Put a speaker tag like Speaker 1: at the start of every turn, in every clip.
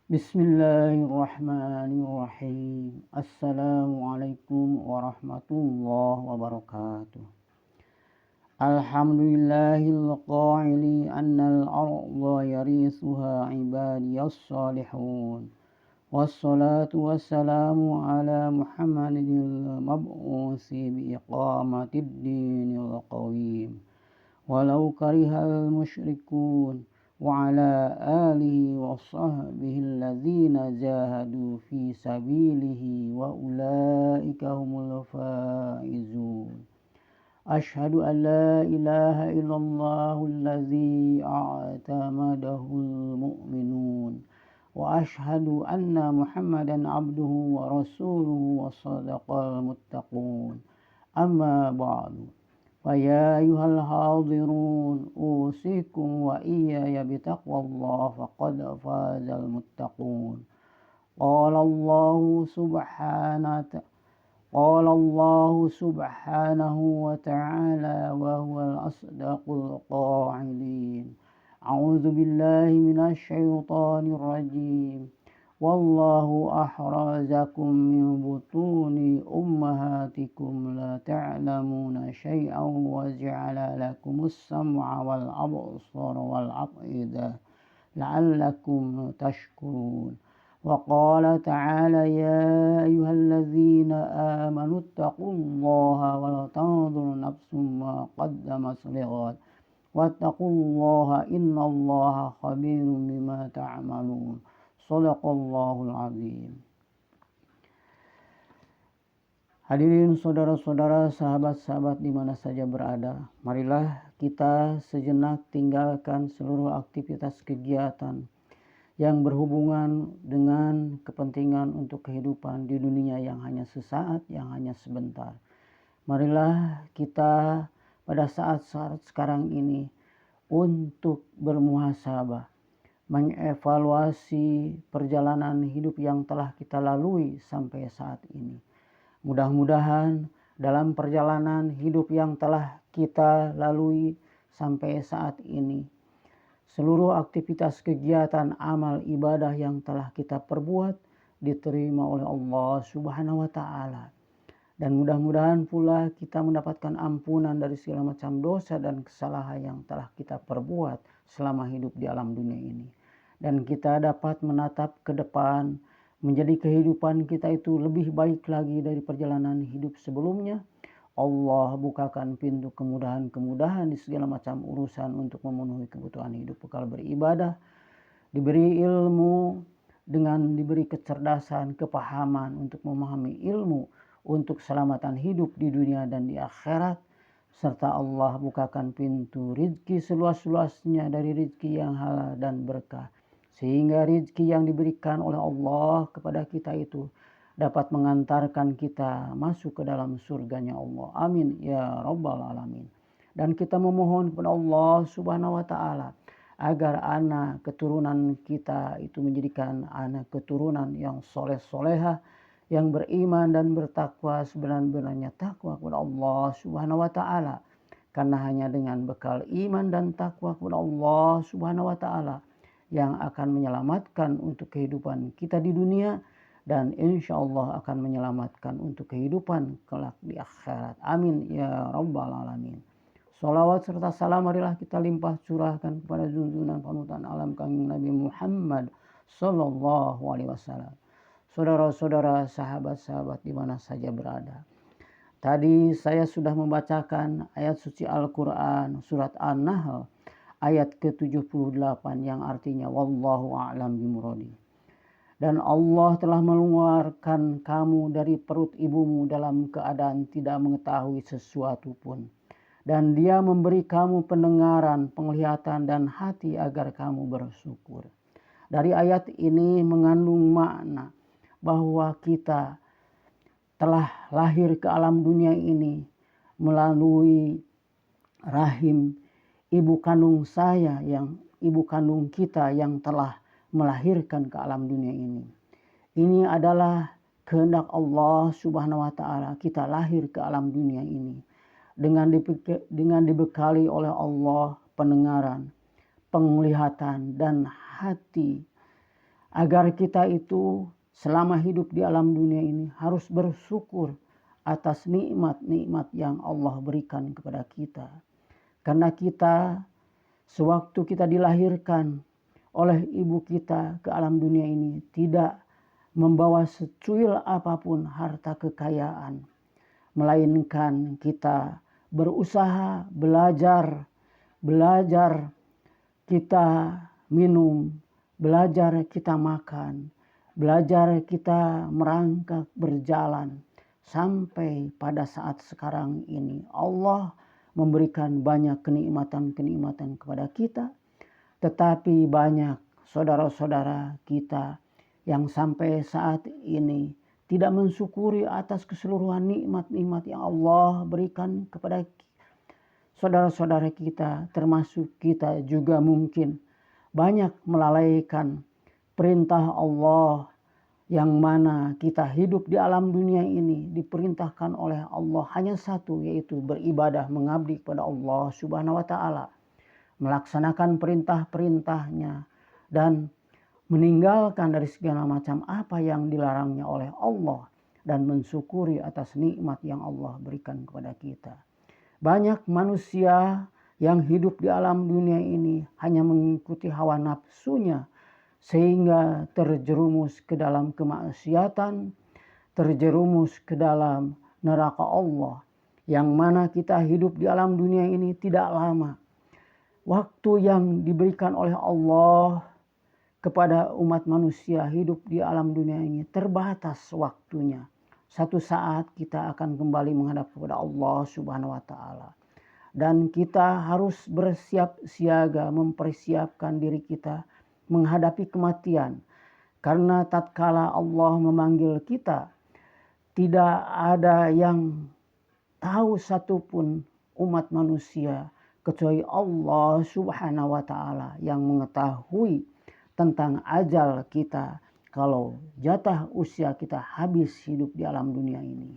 Speaker 1: Bismillahirrahmanirrahim. Assalamualaikum warahmatullahi wabarakatuh. Alhamdulillahil qaili annal arda yarithuha ibadiyas salihun. Wassalatu wassalamu ala Muhammadil mab'usi biiqamatid dinil qawim. Walau karihal musyrikun. وعلى آله وصحبه الذين جاهدوا في سبيله وأولئك هم الفائزون أشهد أن لا إله إلا الله الذي اعتمده المؤمنون وأشهد أن محمدا عبده ورسوله وصدق المتقون أما بعد فيا أيها الحاضرون أوصيكم وإياي بتقوى الله فقد فاز المتقون قال الله سبحانه وتعالى وهو الأصدق القائلين أعوذ بالله من الشيطان الرجيم والله أخرجكم من بطون أمهاتكم لا تعلمون شيئا وجعل لكم السمع والأبصار والأفئدة لعلكم تشكرون وقال تعالى يا أيها الذين آمنوا اتقوا الله ولتنظر نفس ما قدمت لغد واتقوا الله إن الله خبير بما تعملون Shadaqallahul azim. Hadirin saudara-saudara, sahabat-sahabat di mana saja berada, marilah kita sejenak tinggalkan seluruh aktivitas kegiatan yang berhubungan dengan kepentingan untuk kehidupan di dunia yang hanya sesaat, yang hanya sebentar. Marilah kita pada saat-saat sekarang ini untuk bermuhasabah, mengevaluasi perjalanan hidup yang telah kita lalui sampai saat ini. Mudah-mudahan dalam perjalanan hidup yang telah kita lalui sampai saat ini, seluruh aktivitas kegiatan amal ibadah yang telah kita perbuat diterima oleh Allah Subhanahu wa Ta'ala. Dan mudah-mudahan pula kita mendapatkan ampunan dari segala macam dosa dan kesalahan yang telah kita perbuat selama hidup di alam dunia ini. Dan kita dapat menatap ke depan, menjadi kehidupan kita itu lebih baik lagi dari perjalanan hidup sebelumnya. Allah bukakan pintu kemudahan-kemudahan di segala macam urusan untuk memenuhi kebutuhan hidup, bekal beribadah, diberi ilmu, dengan diberi kecerdasan, kepahaman untuk memahami ilmu, untuk keselamatan hidup di dunia dan di akhirat. Serta Allah bukakan pintu rizki seluas-luasnya dari rizki yang halal dan berkah. Sehingga rizki yang diberikan oleh Allah kepada kita itu dapat mengantarkan kita masuk ke dalam surganya Allah. Amin ya rabbal alamin. Dan kita memohon kepada Allah Subhanahu wa Ta'ala agar anak keturunan kita itu menjadikan anak keturunan yang soleh-solehah, yang beriman dan bertakwa sebenar-benarnya takwa kepada Allah Subhanahu wa Ta'ala. Karena hanya dengan bekal iman dan takwa kepada Allah Subhanahu wa Ta'ala yang akan menyelamatkan untuk kehidupan kita di dunia, dan insya Allah akan menyelamatkan untuk kehidupan kelak di akhirat. Amin ya rabbal alamin. Salawat serta salam marilah kita limpah curahkan kepada junjungan panutan alam kami Nabi Muhammad sallallahu alaihi wasallam. Saudara-saudara, sahabat-sahabat di mana saja berada, tadi saya sudah membacakan ayat suci Al-Quran surat An-Nahl ayat ke-78 yang artinya wallahu a'lam bimuradi. Dan Allah telah mengeluarkan kamu dari perut ibumu dalam keadaan tidak mengetahui sesuatu pun. Dan Dia memberi kamu pendengaran, penglihatan dan hati agar kamu bersyukur. Dari ayat ini mengandung makna bahwa kita telah lahir ke alam dunia ini melalui rahim ibu kandung ibu kandung kita yang telah melahirkan ke alam dunia ini. Ini adalah kehendak Allah Subhanahu wa Ta'ala, kita lahir ke alam dunia ini dengan dibekali oleh Allah pendengaran, penglihatan dan hati agar kita itu selama hidup di alam dunia ini harus bersyukur atas nikmat-nikmat yang Allah berikan kepada kita. Karena kita sewaktu kita dilahirkan oleh ibu kita ke alam dunia ini tidak membawa secuil apapun harta kekayaan, melainkan kita berusaha belajar kita minum, belajar kita makan, belajar kita merangkak berjalan sampai pada saat sekarang ini Allah memberikan banyak kenikmatan-kenikmatan kepada kita, tetapi banyak saudara-saudara kita yang sampai saat ini tidak mensyukuri atas keseluruhan nikmat-nikmat yang Allah berikan kepada saudara-saudara kita, termasuk kita juga mungkin banyak melalaikan perintah Allah, yang mana kita hidup di alam dunia ini diperintahkan oleh Allah hanya satu, yaitu beribadah mengabdi kepada Allah Subhanahu wa Ta'ala, melaksanakan perintah-perintahnya dan meninggalkan dari segala macam apa yang dilarangnya oleh Allah, dan mensyukuri atas nikmat yang Allah berikan kepada kita. Banyak manusia yang hidup di alam dunia ini hanya mengikuti hawa nafsunya, sehingga terjerumus ke dalam kemaksiatan, terjerumus ke dalam neraka Allah, yang mana kita hidup di alam dunia ini tidak lama. Waktu yang diberikan oleh Allah kepada umat manusia hidup di alam dunia ini terbatas waktunya. Satu saat kita akan kembali menghadap kepada Allah Subhanahu wa Ta'ala. Dan kita harus bersiap siaga, mempersiapkan diri kita menghadapi kematian. Karena tatkala Allah memanggil kita, tidak ada yang tahu satupun umat manusia kecuali Allah Subhanahu wa Ta'ala yang mengetahui tentang ajal kita kalau jatah usia kita habis hidup di alam dunia ini.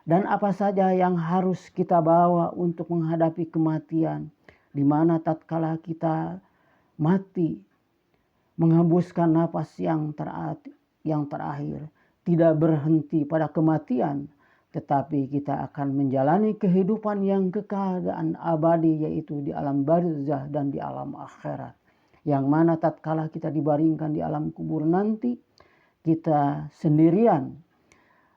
Speaker 1: Dan apa saja yang harus kita bawa untuk menghadapi kematian, di mana tatkala kita mati menghembuskan napas yang terakhir, tidak berhenti pada kematian, tetapi kita akan menjalani kehidupan yang kekal dan abadi, yaitu di alam barzah dan di alam akhirat. Yang mana tatkala kita dibaringkan di alam kubur nanti, kita sendirian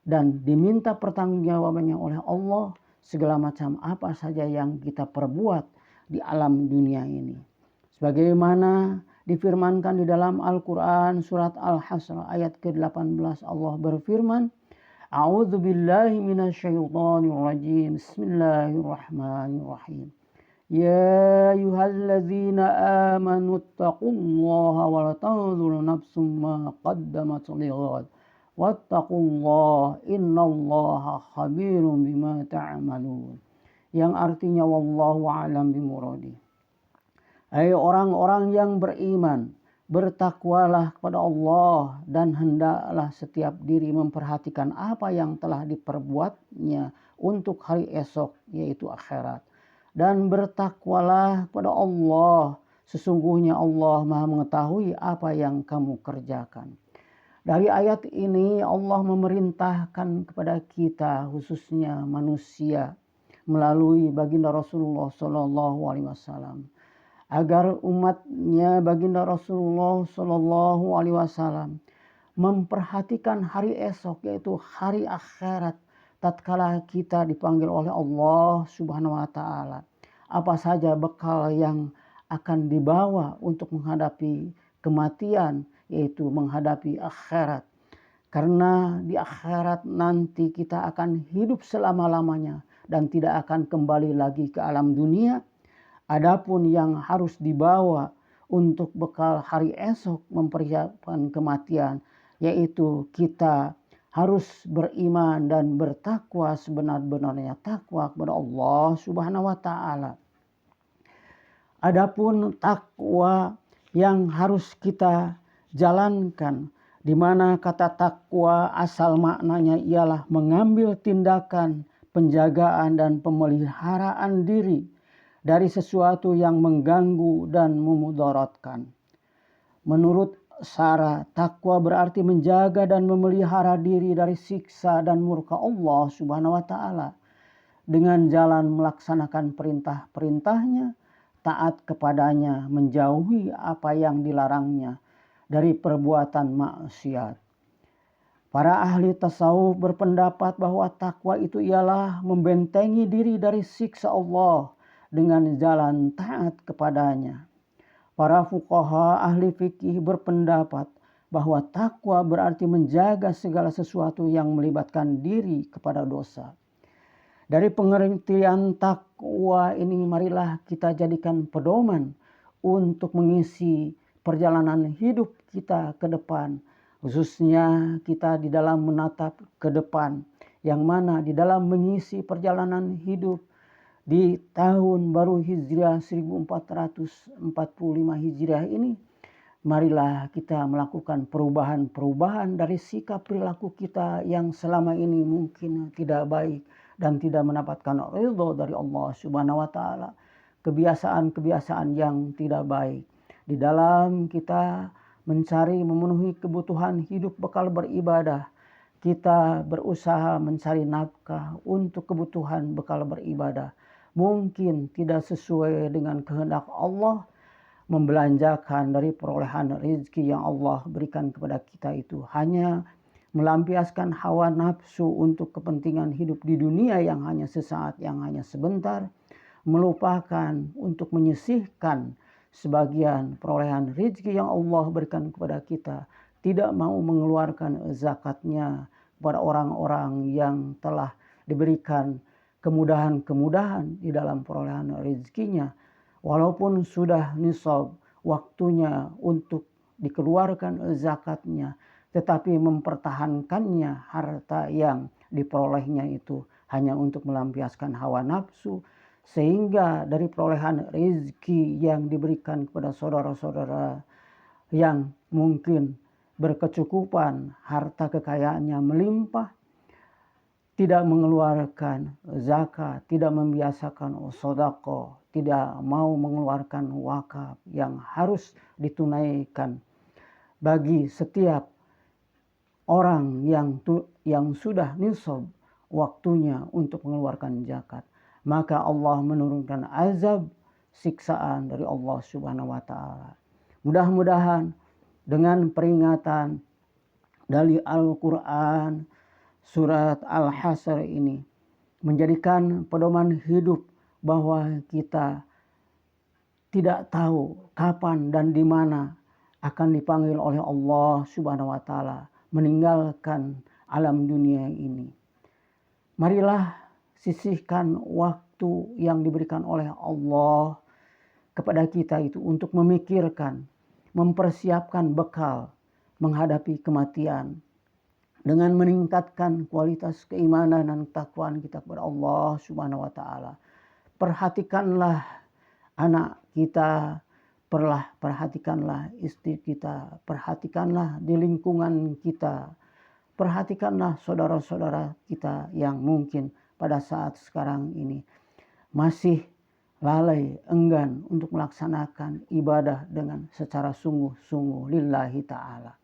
Speaker 1: dan diminta pertanggungjawabannya oleh Allah segala macam apa saja yang kita perbuat di alam dunia ini. Sebagaimana difirmankan di dalam Al-Quran surat Al-Hasr ayat ke-18, Allah berfirman, A'udzu billahi minasyaitonir rajim. Bismillahirrahmanirrahim. Ya ayyuhalladzina amanu taqullaha wa la tanzur nafsum ma qaddamat lighad wattaqullaha innallaha khabirum bima ta'malun. Yang artinya wallahu a'lam bimuradi. Hai orang-orang yang beriman, bertakwalah kepada Allah dan hendaklah setiap diri memperhatikan apa yang telah diperbuatnya untuk hari esok, yaitu akhirat. Dan bertakwalah kepada Allah, sesungguhnya Allah Maha mengetahui apa yang kamu kerjakan. Dari ayat ini Allah memerintahkan kepada kita, khususnya manusia, melalui baginda Rasulullah SAW, agar umatnya baginda Rasulullah SAW memperhatikan hari esok, yaitu hari akhirat, tatkala kita dipanggil oleh Allah Subhanahu wa Ta'ala. Apa saja bekal yang akan dibawa untuk menghadapi kematian, yaitu menghadapi akhirat. Karena di akhirat nanti kita akan hidup selama-lamanya dan tidak akan kembali lagi ke alam dunia. Adapun yang harus dibawa untuk bekal hari esok mempersiapkan kematian, yaitu kita harus beriman dan bertakwa sebenar-benarnya takwa kepada Allah Subhanahu wa Ta'ala. Adapun takwa yang harus kita jalankan, di mana kata takwa asal maknanya ialah mengambil tindakan penjagaan dan pemeliharaan diri dari sesuatu yang mengganggu dan memudaratkan. Menurut Sara, takwa berarti menjaga dan memelihara diri dari siksa dan murka Allah Subhanahu wa Ta'ala dengan jalan melaksanakan perintah-perintahnya, taat kepadanya, menjauhi apa yang dilarangnya dari perbuatan maksiat. Para ahli tasawuf berpendapat bahwa takwa itu ialah membentengi diri dari siksa Allah dengan jalan taat kepadanya. Para fuqaha ahli fikih berpendapat bahwa takwa berarti menjaga segala sesuatu yang melibatkan diri kepada dosa. Dari pengertian takwa ini marilah kita jadikan pedoman untuk mengisi perjalanan hidup kita ke depan. Khususnya kita di dalam menatap ke depan, yang mana di dalam mengisi perjalanan hidup di tahun baru Hijriah 1445 Hijriah ini, marilah kita melakukan perubahan-perubahan dari sikap perilaku kita yang selama ini mungkin tidak baik dan tidak mendapatkan ridho dari Allah Subhanahu wa Ta'ala. Kebiasaan-kebiasaan yang tidak baik di dalam kita mencari memenuhi kebutuhan hidup bekal beribadah. Kita berusaha mencari nafkah untuk kebutuhan bekal beribadah. Mungkin tidak sesuai dengan kehendak Allah, membelanjakan dari perolehan rezeki yang Allah berikan kepada kita itu hanya melampiaskan hawa nafsu untuk kepentingan hidup di dunia yang hanya sesaat, yang hanya sebentar, melupakan untuk menyisihkan sebagian perolehan rezeki yang Allah berikan kepada kita, tidak mau mengeluarkan zakatnya kepada orang-orang yang telah diberikan kemudahan-kemudahan di dalam perolehan rezekinya, walaupun sudah nisab waktunya untuk dikeluarkan zakatnya, tetapi mempertahankannya harta yang diperolehnya itu hanya untuk melampiaskan hawa nafsu, sehingga dari perolehan rezeki yang diberikan kepada saudara-saudara yang mungkin berkecukupan, harta kekayaannya melimpah, tidak mengeluarkan zakat, tidak membiasakan sedekah, tidak mau mengeluarkan wakaf yang harus ditunaikan bagi setiap orang yang sudah nisab waktunya untuk mengeluarkan zakat, maka Allah menurunkan azab siksaan dari Allah Subhanahu wa Ta'ala. Mudah-mudahan dengan peringatan dari Al-Quran surat Al-Hasyr ini menjadikan pedoman hidup bahwa kita tidak tahu kapan dan di mana akan dipanggil oleh Allah Subhanahu wa Ta'ala meninggalkan alam dunia ini. Marilah sisihkan waktu yang diberikan oleh Allah kepada kita itu untuk memikirkan, mempersiapkan bekal menghadapi kematian dengan meningkatkan kualitas keimanan dan ketakwaan kita kepada Allah Subhanahu wa Ta'ala. Perhatikanlah anak kita, perhatikanlah istri kita, perhatikanlah di lingkungan kita, perhatikanlah saudara-saudara kita yang mungkin pada saat sekarang ini masih lalai, enggan untuk melaksanakan ibadah dengan secara sungguh-sungguh lillahi ta'ala.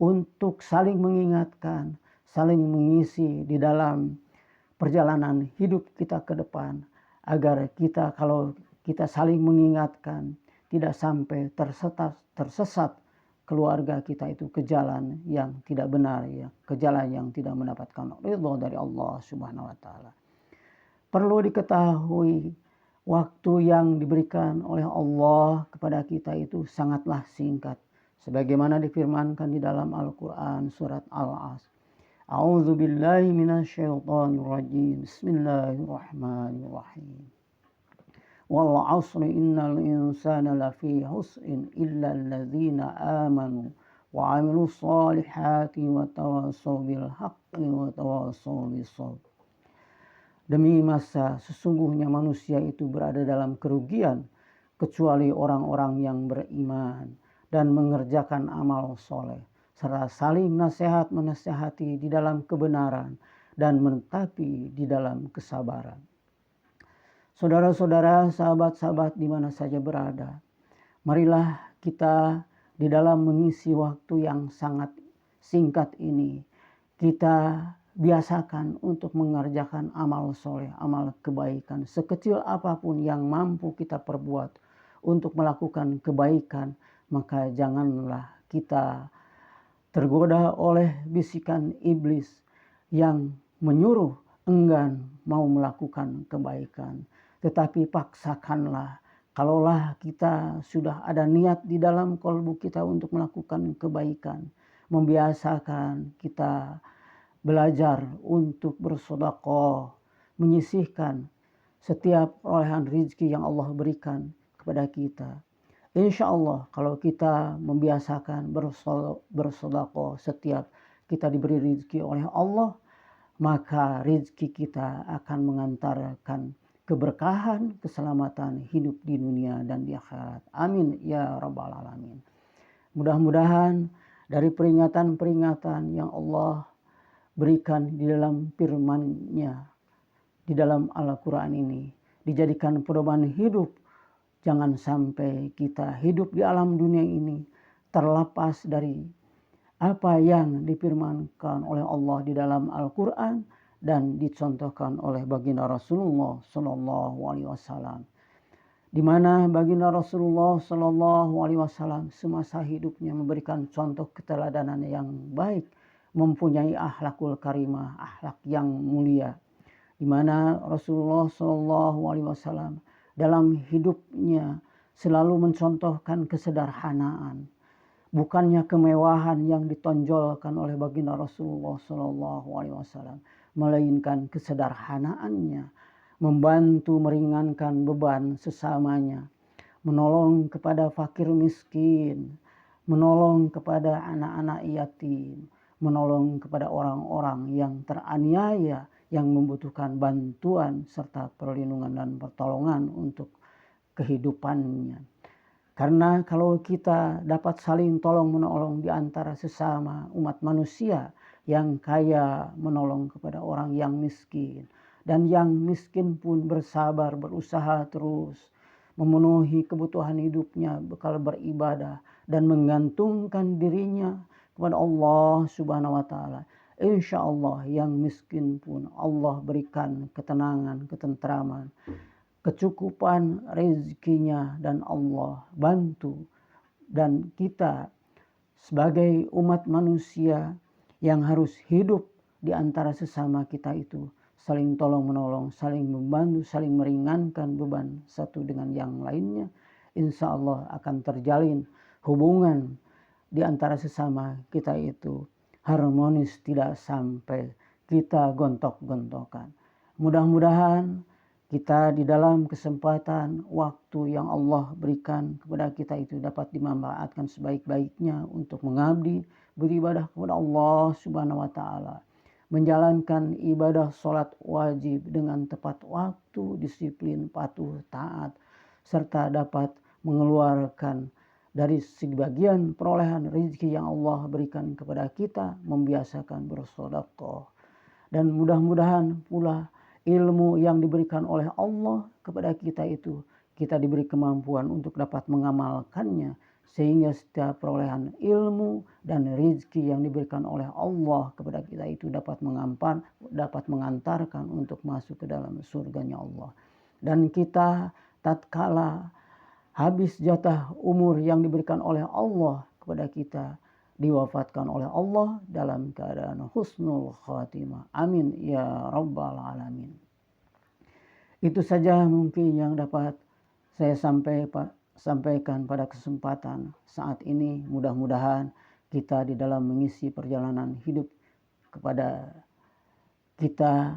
Speaker 1: Untuk saling mengingatkan, saling mengisi di dalam perjalanan hidup kita ke depan, agar kita, kalau kita saling mengingatkan, tidak sampai tersesat keluarga kita itu ke jalan yang tidak benar, ya, ke jalan yang tidak mendapatkan ridho dari Allah Subhanahu wa Ta'ala. Perlu diketahui, waktu yang diberikan oleh Allah kepada kita itu sangatlah singkat, sebagaimana difirmankan di dalam Al-Quran surat Al-Asr. A'udzu billahi minasyaitonir rajim. Bismillahirrahmanirrahim. Wal 'asri innal insana lafi husrin illa alladzina amanu wa 'amilus solihati wa tawassaw bil haqqi wa tawassaw bis sabr. Demi masa sesungguhnya manusia itu berada dalam kerugian kecuali orang-orang yang beriman dan mengerjakan amal soleh, serta saling nasihat menasihati di dalam kebenaran dan menetapi di dalam kesabaran. Saudara-saudara, sahabat-sahabat di mana saja berada, marilah kita di dalam mengisi waktu yang sangat singkat ini, kita biasakan untuk mengerjakan amal soleh, amal kebaikan. Sekecil apapun yang mampu kita perbuat untuk melakukan kebaikan, maka janganlah kita tergoda oleh bisikan iblis yang menyuruh enggan mau melakukan kebaikan. Tetapi paksakanlah, kalaulah kita sudah ada niat di dalam kalbu kita untuk melakukan kebaikan, membiasakan kita belajar untuk bersedekah, menyisihkan setiap perolehan rezeki yang Allah berikan kepada kita. Insya Allah kalau kita membiasakan bersedekah setiap kita diberi rezeki oleh Allah, maka rezeki kita akan mengantarkan keberkahan, keselamatan hidup di dunia dan di akhirat. Amin ya rabbal alamin. Mudah-mudahan dari peringatan-peringatan yang Allah berikan di dalam firman-Nya, di dalam Al-Quran ini, dijadikan pedoman hidup. Jangan sampai kita hidup di alam dunia ini terlepas dari apa yang difirmankan oleh Allah di dalam Al-Quran dan dicontohkan oleh baginda Rasulullah Sallallahu Alaihi Wasallam. Di mana baginda Rasulullah Sallallahu Alaihi Wasallam semasa hidupnya memberikan contoh keteladanan yang baik, mempunyai akhlakul karimah, akhlak yang mulia. Di mana Rasulullah Sallallahu Alaihi Wasallam dalam hidupnya selalu mencontohkan kesederhanaan. Bukannya kemewahan yang ditonjolkan oleh baginda Rasulullah Sallallahu Alaihi Wasallam, melainkan kesederhanaannya, membantu meringankan beban sesamanya, menolong kepada fakir miskin, menolong kepada anak-anak yatim, menolong kepada orang-orang yang teraniaya, yang membutuhkan bantuan serta perlindungan dan pertolongan untuk kehidupannya. Karena kalau kita dapat saling tolong-menolong di antara sesama umat manusia, yang kaya menolong kepada orang yang miskin, dan yang miskin pun bersabar, berusaha terus memenuhi kebutuhan hidupnya, bekal beribadah dan menggantungkan dirinya kepada Allah Subhanahu wa taala. Insya Allah yang miskin pun Allah berikan ketenangan, ketentraman, kecukupan rezekinya, dan Allah bantu. Dan kita sebagai umat manusia yang harus hidup di antara sesama kita itu saling tolong menolong, saling membantu, saling meringankan beban satu dengan yang lainnya, insya Allah akan terjalin hubungan di antara sesama kita itu harmonis, tidak sampai kita gontok-gontokan. Mudah-mudahan kita di dalam kesempatan waktu yang Allah berikan kepada kita itu dapat dimanfaatkan sebaik-baiknya untuk mengabdi, beribadah kepada Allah Subhanahu wa taala, menjalankan ibadah sholat wajib dengan tepat waktu, disiplin, patuh, taat, serta dapat mengeluarkan dari sebagian perolehan rezeki yang Allah berikan kepada kita, membiasakan bersedekah. Dan mudah-mudahan pula ilmu yang diberikan oleh Allah kepada kita itu, kita diberi kemampuan untuk dapat mengamalkannya, sehingga setiap perolehan ilmu dan rezeki yang diberikan oleh Allah kepada kita itu dapat mengantarkan untuk masuk ke dalam surganya Allah. Dan kita tatkala habis jatah umur yang diberikan oleh Allah kepada kita, diwafatkan oleh Allah dalam keadaan husnul khatimah. Amin ya rabbal alamin. Itu saja mungkin yang dapat saya sampaikan pada kesempatan saat ini. Mudah-mudahan kita di dalam mengisi perjalanan hidup kepada kita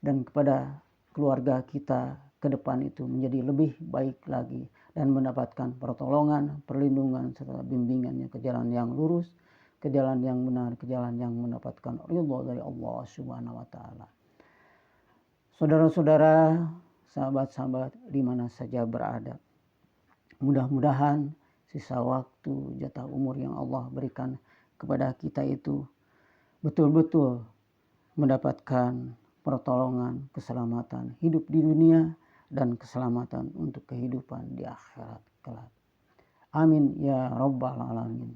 Speaker 1: dan kepada keluarga kita ke depan itu menjadi lebih baik lagi, dan mendapatkan pertolongan, perlindungan, serta bimbingannya ke jalan yang lurus, ke jalan yang benar, ke jalan yang mendapatkan ridha dari Allah Subhanahu wa taala. Saudara-saudara, sahabat-sahabat di mana saja berada, mudah-mudahan sisa waktu jatah umur yang Allah berikan kepada kita itu betul-betul mendapatkan pertolongan, keselamatan hidup di dunia, dan keselamatan untuk kehidupan di akhirat kelak. Amin ya rabbal alamin.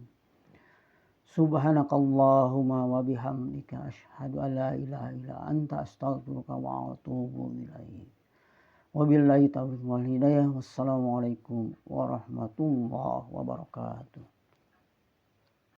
Speaker 1: Subhanakallahumma wa bihamdika asyhadu an la ilaha illa anta astaghfiruka wa atubu ilaik. Wabillahi taufiq wal hidayah. Wassalamualaikum warahmatullahi wabarakatuh.